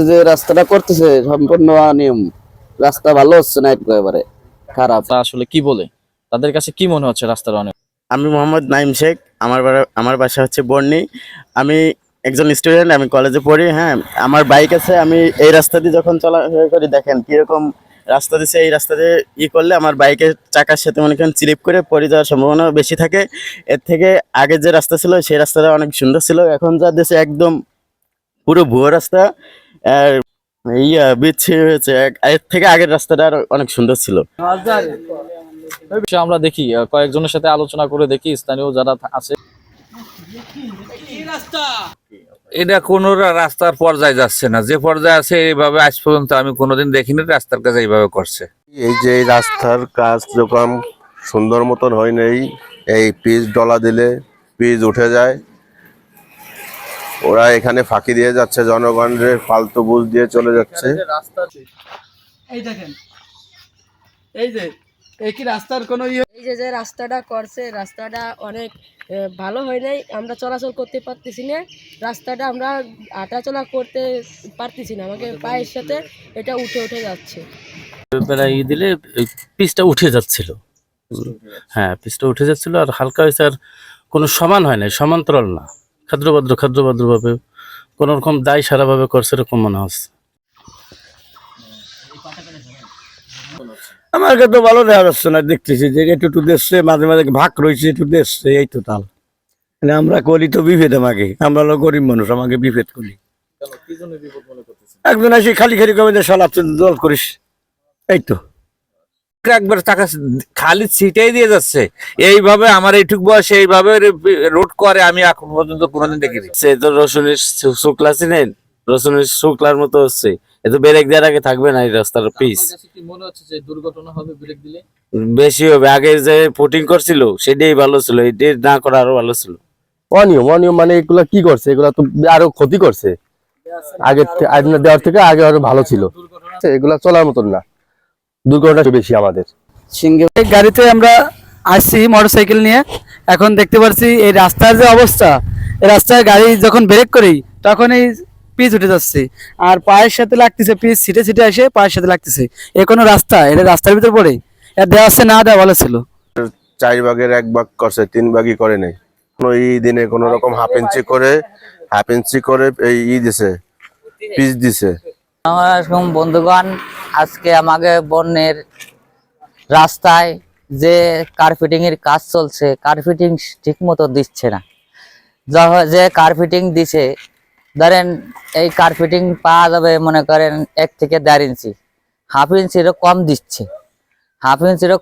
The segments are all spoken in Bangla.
যে রাস্তাটা করতেছে সম্পূর্ণ অনিয়ম, রাস্তা ভালো হচ্ছে না, একেবারে খারাপ। তা আসলে কি বলে, তাদের কাছে কি মনে হচ্ছে রাস্তার অনেক? আমি মোহাম্মদ নাইম শেখ। আমার বাসা হচ্ছে বর্ণি। আমি একজন স্টুডেন্ট, আমি কলেজে পড়ি। হ্যাঁ, আমার বাইক আছে। আমি এই রাস্তা দিয়ে যখন চলাফেরা করি, দেখেন কিরকম রাস্তা দিচ্ছে। এই রাস্তা দিয়ে করলে আমার বাইকের চাকার সাথে মনে করেন স্লিপ করে পড়ে যাওয়ার সম্ভাবনা বেশি থাকে। এর থেকে আগে যে রাস্তা ছিল সেই রাস্তাটা অনেক সুন্দর ছিল, এখন যা দিচ্ছে একদম পুরো ভুয়ো রাস্তা। আর বিচ্ছিরি হয়েছে। এর থেকে আগের রাস্তাটা আরো অনেক সুন্দর ছিল। আমরা দেখি কয়েকজনের সাথে আলোচনা করে দেখি স্থানীয় যারা আছে। এটা কোনো রাস্তার পর্যায়ে যাচ্ছে না, যে পর্যায়ে আছে এইভাবে আজ পর্যন্ত আমি কোনোদিন দেখিনি রাস্তার কাজ এইভাবে করছে। এই যে এই রাস্তার কাজ যখন সুন্দর মতন হয় নাই, এই পিচ ডলা দিলে পিচ উঠে যায়। ওরা এখানে ফাঁকি দিয়ে যাচ্ছে, জনগণের ফালতু বুঝ দিয়ে চলে যাচ্ছে। এই দেখেন, এই যে এই কি রাস্তার কোনো এই যে রাস্তাটা করছে, রাস্তাটা অনেক ভালো হয় নাই। আমরা চলাচল করতে পারতেছি না, রাস্তাটা আমরা হাঁটাচলা করতে পারতেছি না, আমাকে পায়ের সাথে এটা উঠে উঠে যাচ্ছে। ই দিলে পিচটা উঠে যাচ্ছিল। হ্যাঁ, পিচটা উঠে যাচ্ছিল আর হালকা হয়েছে, আর কোনো সমান হয় নাই, সমান্তরাল না, খাদ্রবাদ্র ভাবে কোন রকম দায় সারাভাবে করছে এরকম মনে হচ্ছে। আমার কাছে তো ভালো দেখা যাচ্ছে না, দেখতেছি যে একটু দেখছে, মাঝে মাঝে ভাগ রয়েছে, একটু দেখছে, এই তো তাল। আমরা করি তো বিভেদ, আমাকে আমরা হলো গরিব মানুষ, আমাকে বিভেদ করি। একজন আসি খালি কবে সালাচ্ছে দল করিস, এই তো একবার চাকা খালি ছিটাই দিয়ে যাচ্ছে এইভাবে। আমার এইটুক বয়স এইভাবে রোড করে আমি এখন পর্যন্ত কোনোদিন দেখিনি। সে তো রসুনের শুক্লা চিনেন, রসুনের শুক্লার মতো হচ্ছে, এত ব্রেক দেওয়ার আগে থাকবে না এই রাস্তার পিচ। কি মনে হচ্ছে যে দুর্ঘটনা হবে ব্রেক দিলে? বেশি হবে। আগে যে পুটিং করছিল সেটাই ভালো ছিল, এটি না করা আরো ভালো ছিল। অনিয়ম মানে এগুলা কি করছে, এগুলা তো আরো ক্ষতি করছে। আগে দেওয়ার থেকে আগে আরো ভালো ছিল, এগুলা চলার মতন না, দুর্ঘটনা বেশি আমাদের। এই গাড়িতে আমরা আসছি মোটরসাইকেল নিয়ে, এখন দেখতে পাচ্ছি এই রাস্তার যে অবস্থা, এই রাস্তায় গাড়ি যখন ব্রেক করি তখন এই পিচ উঠে যাচ্ছে, আর পায়ের সাথে লাগতেছে, পিচ ছিটে এসে পায়ের সাথে লাগতেছে। এ কোনো রাস্তা? এটা রাস্তার ভিতর পড়ে, এর দেওয়া আছে না দেওয়া ভালো ছিল। 4 ভাগের 1 ভাগ করছে, 3 ভাগই করে নাই। এই দিনে কোন রকম হাফ ইঞ্চি করে এই দিছে, পিচ দিছে। আমার বন্ধুগণ, আজকে আমাকে বন্যের রাস্তায় যে কার্পেটিং এর কাজ চলছে, কার্পেটিং ঠিক মতো দিচ্ছে না। যে কার্পেটিং দিছে, ধরেন এই কার্পেটিং পাওয়া যাবে মনে করেন 1 থেকে 1.5 ইঞ্চি, হাফ ইঞ্চিরও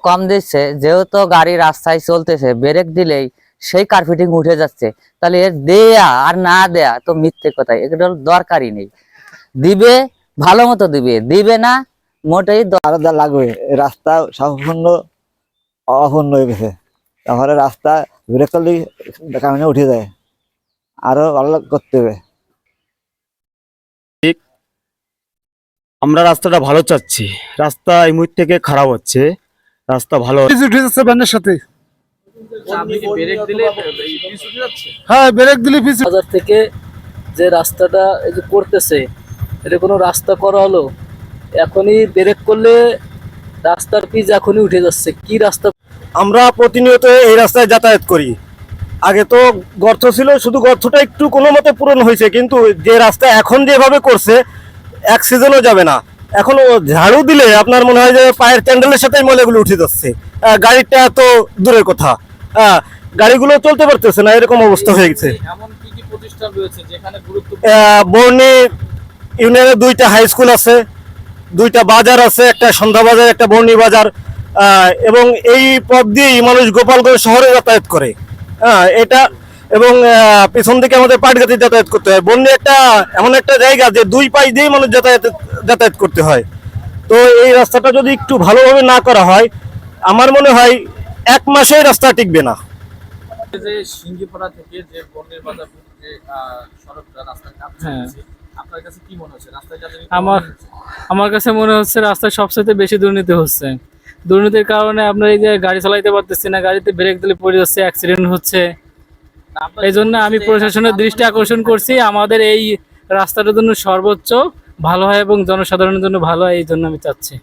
কম দিচ্ছে। যেহেতু গাড়ি রাস্তায় চলতেছে, ব্রেক দিলেই সেই কার্পেটিং উঠে যাচ্ছে, তাহলে এর দেয়া আর না দেয়া তো মিথ্যে কথাই, এগুলো দরকারই নেই। দিবে ভালো মতো দিবে না মোটেই আলাদা লাগবে। রাস্তা সম্পূর্ণ অপূর্ণ হয়ে গেছে, তাহলে রাস্তা ব্রেক করলেই কারণে উঠে যায়, আরো ভালো করতে হবে। আমরা রাস্তাটা ভালো চাচ্ছি, রাস্তা এই মুহূর্ত থেকে খারাপ হচ্ছে, রাস্তা ভালো উঠে যাচ্ছে ব্যানের সাথে। হ্যাঁ, ব্রেক দিলে বাজার থেকে যে রাস্তাটা এই যে করতেছে, এটা কোনো রাস্তা করা হলো? এখনই ব্রেক করলে রাস্তার পিচ এখনই উঠে যাচ্ছে। কি রাস্তা? আমরা প্রতিনিয়ত এই রাস্তায় যাতায়াত করি। আগে তো গর্ত ছিল, শুধু গর্তটা একটু কোনো মতে পূরণ হয়েছে, কিন্তু যে রাস্তা এখন যেভাবে করছে এক সিজনও যাবে না। এখন ঝাড়ু দিলে আপনার মনে হয় যে পায়ের ক্যান্ডেলের সাথে ময়লাগুলো উঠে যাচ্ছে। গাড়িটা তো দূরের কথা, গাড়িগুলো চলতে পারতেছে না, এরকম অবস্থা হয়ে গেছে। বর্ণি ইউনিয়নে 2টা হাই স্কুল আছে, 2টা বাজার আছে, একটা সন্ধ্যা বাজার, একটা বর্ণি বাজার, এবং এই পথ দিয়েই মানুষ গোপালগঞ্জ শহরে যাতায়াত করে। এটা এবং পেছন থেকে আমাদের পাটগাতি যাতায়াত করতে হয়। বর্ণি এমন একটা জায়গা যে 2 পাশ দিয়েই মানুষ যাতায়াত করতে হয়। তো এই রাস্তাটা যদি একটু ভালোভাবে না করা হয়, আমার মনে হয় 1 মাসে রাস্তা টিকবে না। যে সিঙ্গিপাড়া থেকে যে বর্ণের বাজার যে সড়কটা রাস্তার কাজ চলছে, আপনার কাছে কি মনে হচ্ছে রাস্তায়? আমার কাছে মনে হচ্ছে রাস্তায় সবচেয়ে বেশি দুর্নীতি হচ্ছে। দুর্নীতির কারণে আমরা এই যে গাড়ি চালাইতে পারতেছি না, গাড়িতে ব্রেক দিলে পড়ে যাচ্ছে, অ্যাক্সিডেন্ট হচ্ছে। এই জন্য আমি প্রশাসনের দৃষ্টি আকর্ষণ করছি, আমাদের এই রাস্তাটার জন্য সর্বোচ্চ ভালো হয় এবং জনসাধারণের জন্য ভালো হয়, এই জন্য আমি চাচ্ছি।